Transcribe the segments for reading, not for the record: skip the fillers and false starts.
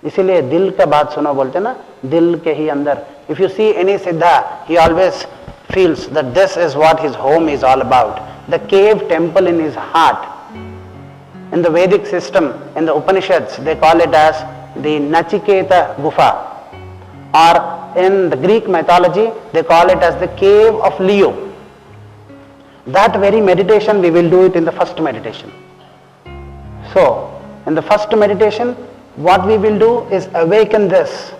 इसीलिए दिल का बात सुनो बोलते ना, दिल के ही अंदर. If you see any Siddha, he always feels that this is what his home is all about. The cave temple in his heart. In the Vedic system, in the Upanishads, they call it as the Nachiketa Gufa. Or in the Greek mythology, they call it as the cave of Leo. That very meditation, we will do it in the first meditation. So, in the first meditation, what we will do is awaken this.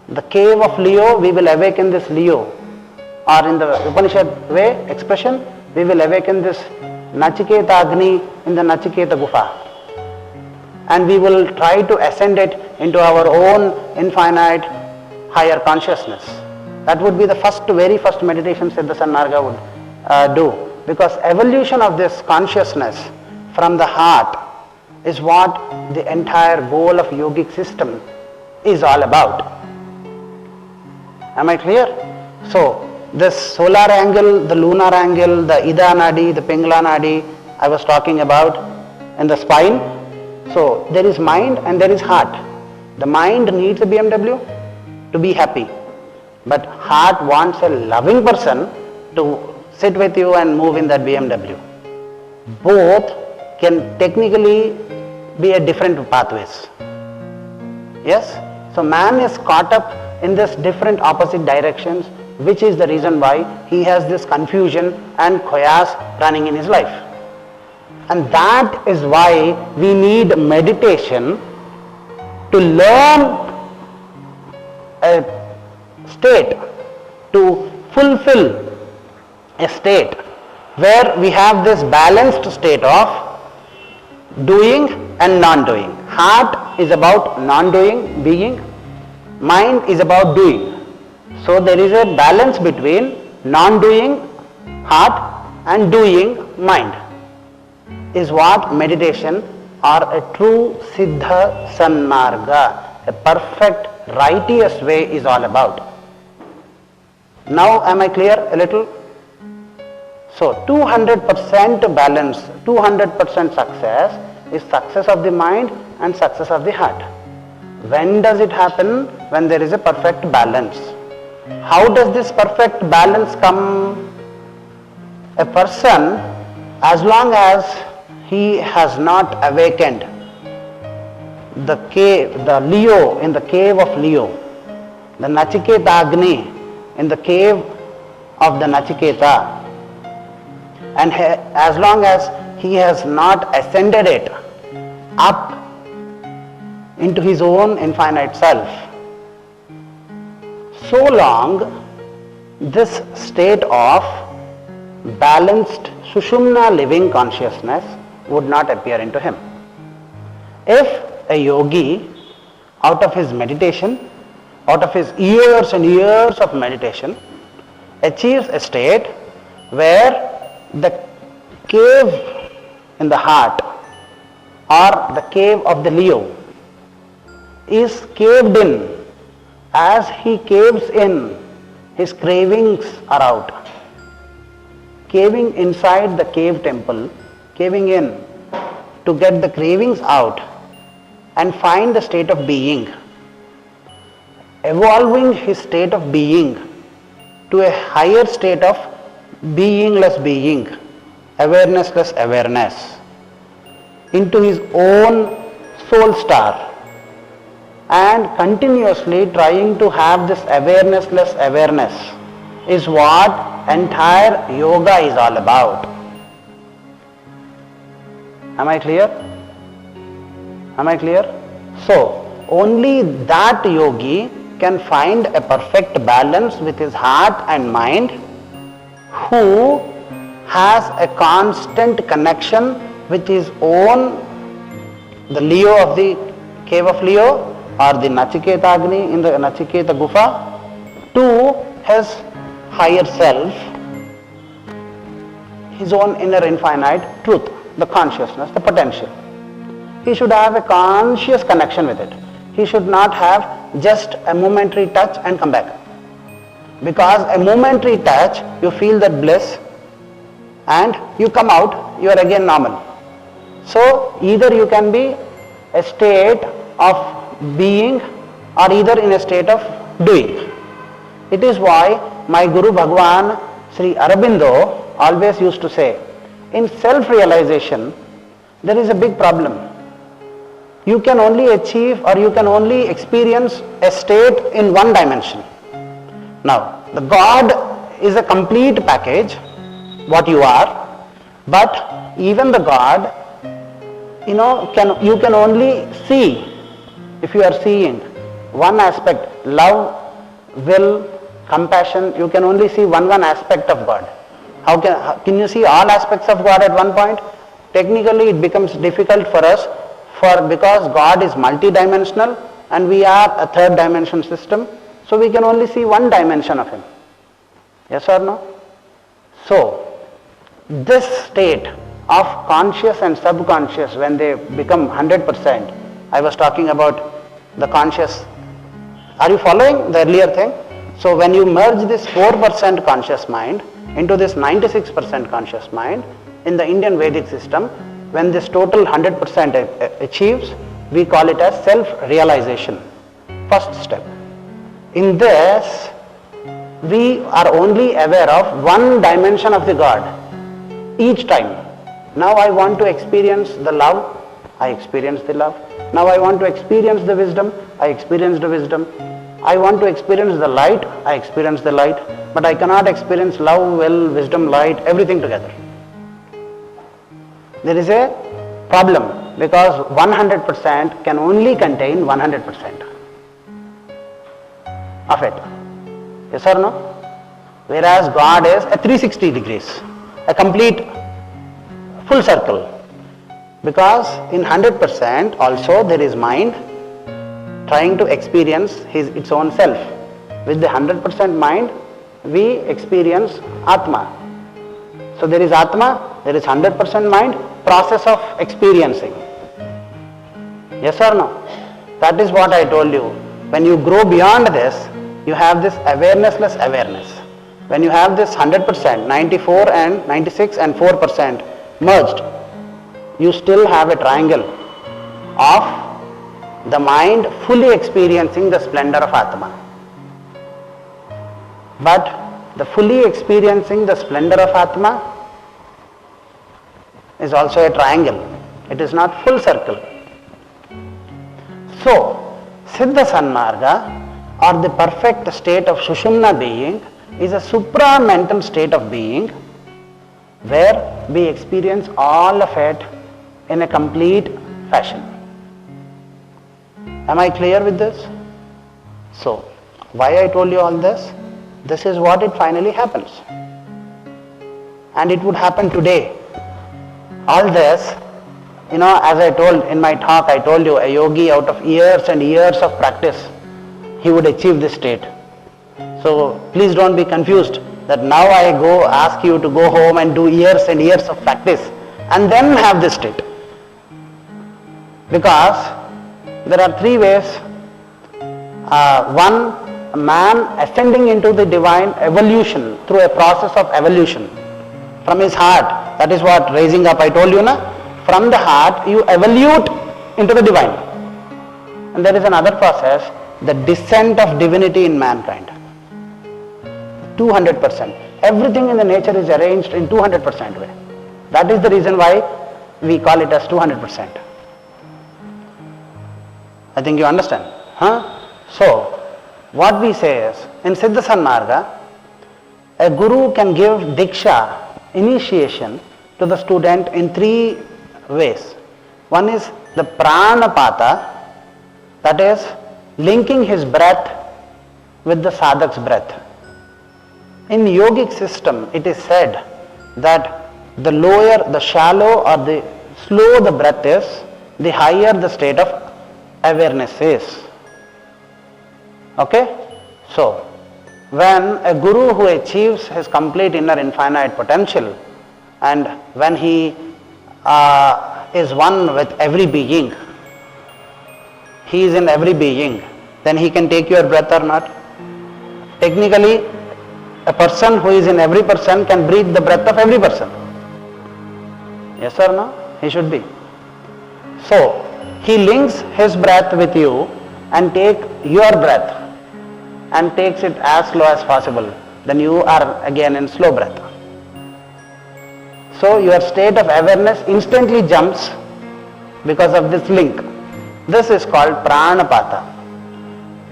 The cave of Leo, we will awaken this Leo. Or in the Upanishad way, expression, we will awaken this Nachiketa Agni in the Nachiketa Gufa. And we will try to ascend it into our own infinite higher consciousness. That would be the very first meditation Siddha Sanmarga would do. Because evolution of this consciousness from the heart is what the entire goal of yogic system is all about. Am I clear? So, this solar angle, the lunar angle, the Ida Nadi, the Pingala Nadi, I was talking about in the spine. So, there is mind and there is heart. The mind needs a BMW to be happy. But heart wants a loving person to sit with you and move in that BMW. Both can technically be a different pathways. Yes? So man is caught up in this different opposite directions, which is the reason why he has this confusion and chaos running in his life. And that is why we need meditation to learn a state, to fulfill a state where we have this balanced state of doing and non-doing. Heart is about non-doing, being. Mind is about doing. So there is a balance between non-doing heart and doing mind. Is what meditation or a true Siddha Sanmarga, a perfect righteous way is all about. Now am I clear a little? So 200% balance, 200% success is success of the mind and success of the heart. When does it happen? When there is a perfect balance. How does this perfect balance come? A person, as long as he has not awakened the cave, the Leo in the cave of Leo, the Nachiketa Agni in the cave of the Nachiketa, and as long as he has not ascended it up into his own infinite self, so long this state of balanced Sushumna living consciousness would not appear into him. If a yogi, out of his meditation, out of his years and years of meditation, achieves a state where the cave in the heart or the cave of the Leo is caved in. As he caves in, his cravings are out. Caving inside the cave temple, caving in to get the cravings out and find the state of being, evolving his state of being to a higher state of beingless being, awarenessless awareness, into his own soul star, and continuously trying to have this awarenessless awareness is what entire yoga is all about. Am I clear? Am I clear? So, only that yogi can find a perfect balance with his heart and mind, who has a constant connection with his own, the Leo of the cave of Leo or the Nachiketa Agni in the Nachiketa Gufa, to his higher self, his own inner infinite truth, the consciousness, the potential. He should have a conscious connection with it. He should not have just a momentary touch and come back. Because a momentary touch, you feel that bliss and you come out, you are again normal. So either you can be a state of being or either in a state of doing. It is why my Guru Bhagwan Sri Aurobindo always used to say, in self-realization, there is a big problem. You can only achieve or you can only experience a state in one dimension. Now, the God is a complete package, what you are, but even the God, you can only see, if you are seeing one aspect, love, will, compassion, you can only see one aspect of God. How can you see all aspects of God at one point? Technically it becomes difficult for us because God is multidimensional and we are a third dimension system, so we can only see one dimension of Him. Yes or no? So, this state of conscious and subconscious, when they become 100%, I was talking about the conscious. Are you following the earlier thing? So when you merge this 4% conscious mind into this 96% conscious mind, in the Indian Vedic system, when this total 100% achieves, we call it as self-realization. First step. In this, we are only aware of one dimension of the God each time. Now I want to experience the love, I experience the love. Now I want to experience the wisdom, I experience the wisdom. I want to experience the light, I experience the light. But I cannot experience love, will, wisdom, light, everything together. There is a problem because 100% can only contain 100% of it. Yes or no? Whereas God is a 360 degrees, a complete full circle. Because in 100% also there is mind trying to experience its own self. With the 100% mind, we experience Atma. So there is Atma, there is 100% mind, process of experiencing. Yes or no? That is what I told you. When you grow beyond this, you have this awareness-less awareness. When you have this 100%, 94 and 96 and 4% merged, you still have a triangle of the mind fully experiencing the splendor of Atma. But the fully experiencing the splendor of Atma is also a triangle. It is not full circle. So, Siddha Sanmarga, or the perfect state of Sushumna being, is a supra-mental state of being where we experience all of it in a complete fashion. Am I clear with this? So, why I told you all this? This is what it finally happens. And it would happen today. All this, as I told in my talk, I told you a yogi out of years and years of practice, he would achieve this state. So, please don't be confused that now I go ask you to go home and do years and years of practice and then have this state. Because there are three ways. One, a man ascending into the divine evolution through a process of evolution from his heart. That is what raising up, I told you, na? From the heart you evolute into the divine. And there is another process, the descent of divinity in mankind. 200%. Everything in the nature is arranged in 200% way. That is the reason why we call it as 200%. I think you understand. So, what we say is, in Siddha Sanmarga, a guru can give diksha, initiation, to the student in three ways. One is the pranapata, that is linking his breath with the sadhak's breath. In yogic system, it is said that the lower, the shallow or the slow the breath is, the higher the state of awareness is. Okay? So, when a guru who achieves his complete inner infinite potential and when he is one with every being, he is in every being, then he can take your breath or not. Technically, a person who is in every person can breathe the breath of every person. Yes or no? He should be. So, he links his breath with you and take your breath and takes it as slow as possible, then you are again in slow breath. So your state of awareness instantly jumps because of this link. This is called pranapata.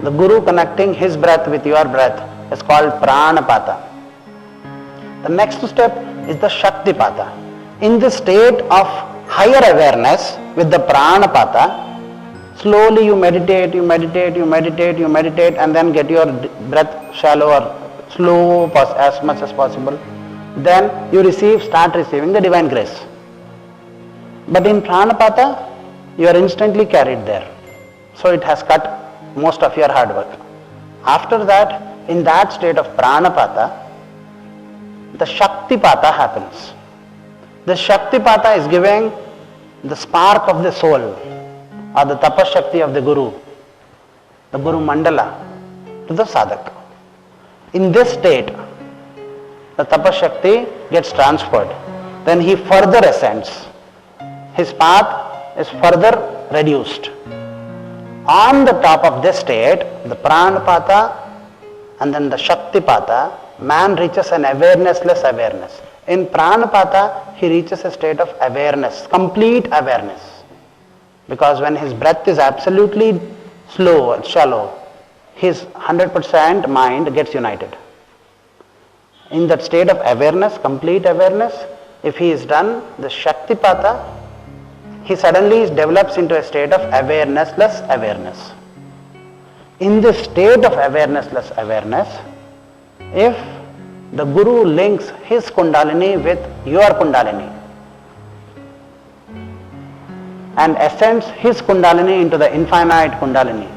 The Guru connecting his breath with your breath is called pranapata. The next step is the shaktipata. In the state of higher awareness with the pranapata, slowly you meditate, and then get your breath shallow or slow as much as possible. Then you start receiving the divine grace. But in pranapata, you are instantly carried there. So it has cut most of your hard work. After that, in that state of pranapata, the shaktipata happens. The shaktipata is giving the spark of the soul, or the tapashakti of the Guru mandala, to the sadhak. In this state, the tapashakti gets transferred. Then he further ascends. His path is further reduced. On the top of this state, the pranapata and then the shaktipata, man reaches an awarenessless awareness. In pranapata, he reaches a state of awareness, complete awareness. Because when his breath is absolutely slow and shallow, his 100% mind gets united. In that state of awareness, complete awareness, if he is done the shaktipata, he suddenly develops into a state of awarenessless awareness. In this state of awarenessless awareness, if the Guru links his Kundalini with your Kundalini and ascends his Kundalini into the infinite Kundalini,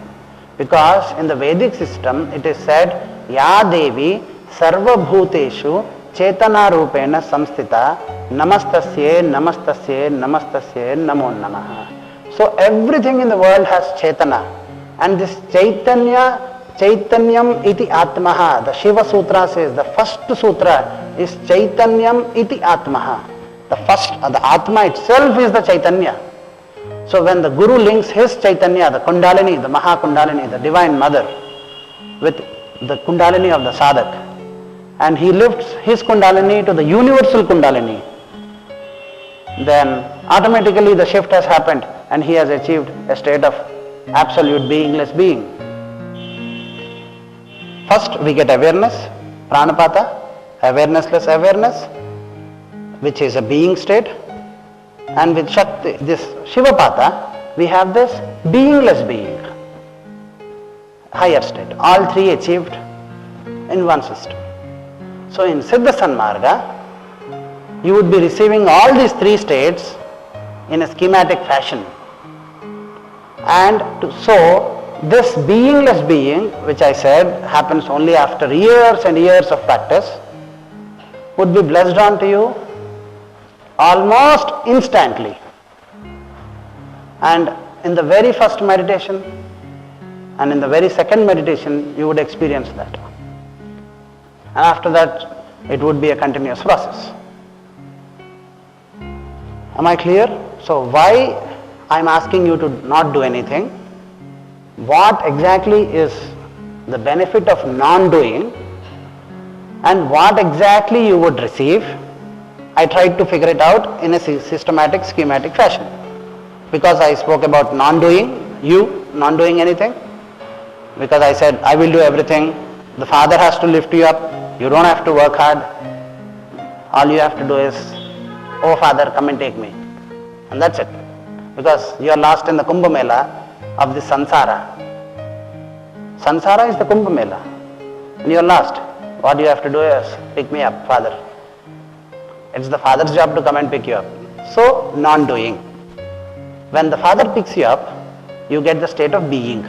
because in the Vedic system it is said, Ya Devi Sarva Bhuteshu Chetana Rupena Samstita Namastasye Namastasye Namastasye Namo Namaha. So everything in the world has Chetana, and this Chaitanyam iti Atmaha. The Shiva Sutra says, the first sutra is Chaitanyam iti Atmaha. The Atma itself is the Chaitanya. So when the Guru links his Chaitanya, the Kundalini, the Maha Kundalini, the Divine Mother, with the Kundalini of the Sadhak, and he lifts his Kundalini to the universal Kundalini, then automatically the shift has happened and he has achieved a state of absolute beingless being. First we get awareness, pranapata, awarenessless awareness, which is a being state, and with Shakti, this Shivapata, we have this beingless being, higher state. All three achieved in one system. So in Siddha Sanmarga, you would be receiving all these three states in a schematic fashion. And so this beingless being, which I said happens only after years and years of practice, would be blessed onto you almost instantly. And in the very first meditation and in the very second meditation, you would experience that. And after that, it would be a continuous process. Am I clear? So why I am asking you to not do anything? What exactly is the benefit of non-doing and what exactly you would receive? I tried to figure it out in a systematic, schematic fashion. Because I spoke about non-doing, you not doing anything. Because I said, I will do everything. The Father has to lift you up. You don't have to work hard. All you have to do is, oh Father, come and take me. And that's it. Because you are lost in the Kumbh Mela of the Sansara. Sansara is the Kumbh Mela. And you are lost. What you have to do is, pick me up, Father. It's the Father's job to come and pick you up. So, non-doing. When the Father picks you up, you get the state of being.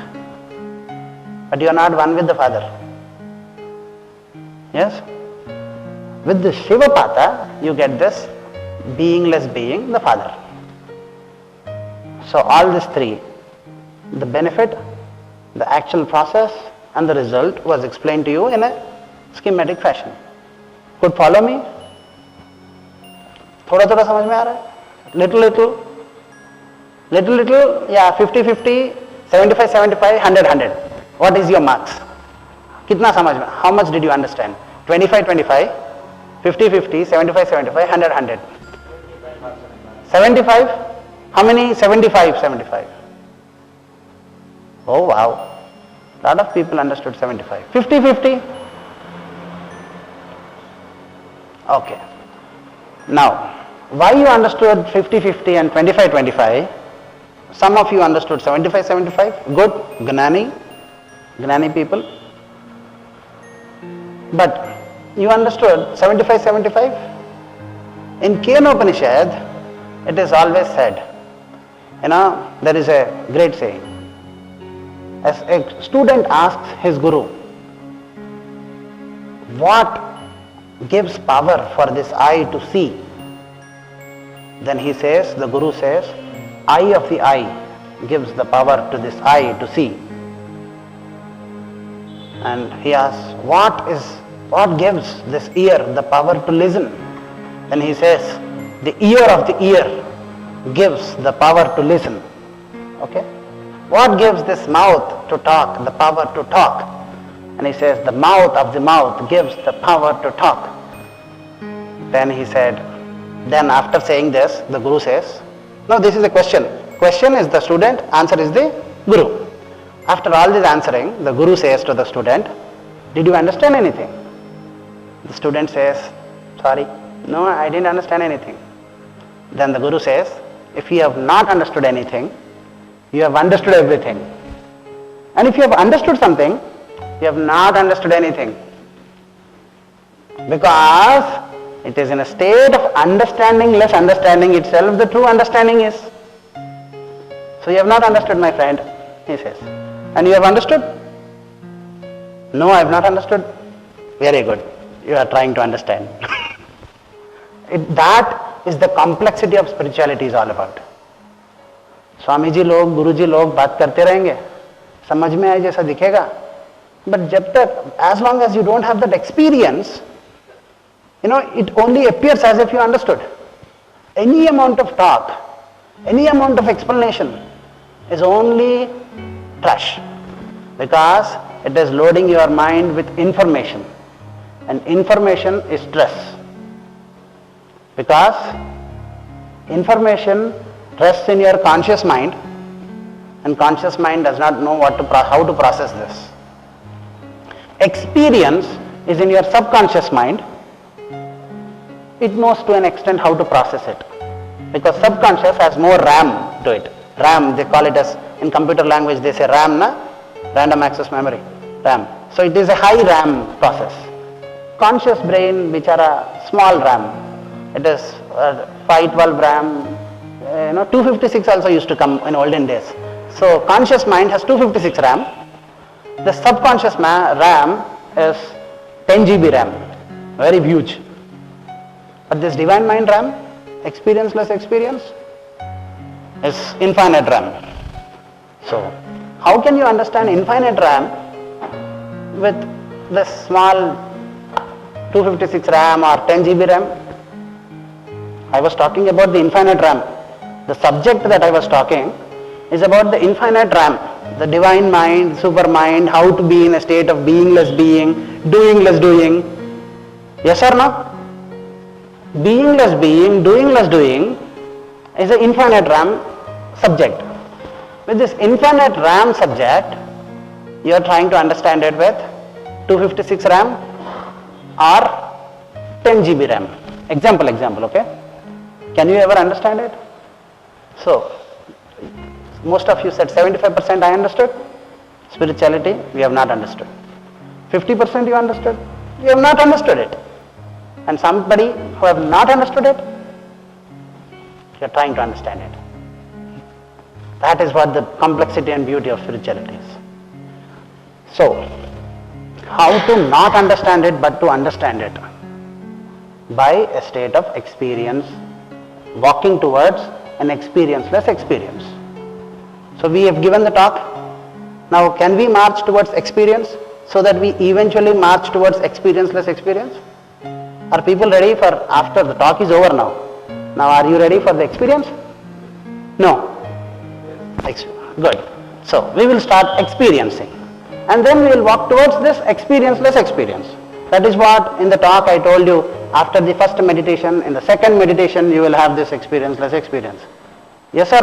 But you are not one with the Father. Yes? With the Shivapata, you get this beingless being, the Father. So all these three, the benefit, the actual process and the result was explained to you in a schematic fashion. Could follow me? थोड़ा थोड़ा समझ में आ रहा है? Little, yeah, 50-50, 75, 75, 100, 100. What is your marks? कितना समझ में? How much did you understand? 25, 25, 50, 50, 75, 75, 100, 100. 75? How many? 75, 75. Oh wow. A lot of people understood 75. 50, 50? Okay. Now, why you understood 50, 50 and 25, 25? Some of you understood 75, 75. Good. Gnani people. But you understood 75, 75? In Kenopanishad, it is always said, there is a great saying. As a student asks his guru, what gives power for this eye to see? Then he says, the guru says, eye of the eye gives the power to this eye to see. And he asks, what gives this ear the power to listen? Then he says, the ear of the ear gives the power to listen. Okay? What gives this mouth to talk the power to talk? And he says, the mouth of the mouth gives the power to talk. Then he said, then after saying this, the guru says, no, this is a question. Question is the student, answer is the guru. After all this answering, the guru says to the student, did you understand anything? The student says, sorry, no, I didn't understand anything. Then the guru says, if you have not understood anything, you have understood everything. And if you have understood something, you have not understood anything. Because it is in a state of understanding less understanding itself the true understanding is. So you have not understood, my friend, he says. And you have understood? No, I have not understood. Very good. You are trying to understand. That is the complexity of spirituality is all about. Swami ji लोग, गुरु जी लोग बात करते रहेंगे, समझ में आए जैसा दिखेगा, but जब तक, as long as you don't have that experience, it only appears as if you understood. Any amount of talk, any amount of explanation is only trash, because it is loading your mind with information, and information is stress, because information rests in your conscious mind, and conscious mind does not know how to process this. Experience is in your subconscious mind. It knows to an extent how to process it, because subconscious has more RAM to it. RAM, they call it as, in computer language they say RAM, random access memory, RAM. So it is a high RAM process. Conscious brain, bichara, small RAM. It is 512 RAM, 256 also used to come in olden days. So conscious mind has 256 RAM. The subconscious RAM is 10 GB RAM, very huge. But this divine mind RAM, experienceless experience, is infinite RAM. So how can you understand infinite RAM with this small 256 RAM or 10 GB RAM? I was talking about the infinite RAM. The subject that I was talking is about the infinite RAM, the divine mind, super mind, how to be in a state of beingless being, doingless doing. Yes or no? Beingless being, doingless doing is an infinite RAM subject. With this infinite RAM subject, you are trying to understand it with 256 RAM or 10 GB RAM. Example, okay? Can you ever understand it? So, most of you said 75% I understood. Spirituality, we have not understood. 50% you understood. You have not understood it. And somebody who have not understood it, you are trying to understand it. That is what the complexity and beauty of spirituality is. So, how to not understand it but to understand it? By a state of experience, walking towards an experienceless experience. So we have given the talk. Now can we march towards experience so that we eventually march towards experienceless experience? Are people ready for, after the talk is over now? Now are you ready for the experience? No. Good. So we will start experiencing, and then we will walk towards this experienceless experience. That is what in the talk I told you. After the first meditation, in the second meditation you will have this experienceless experience. Yes or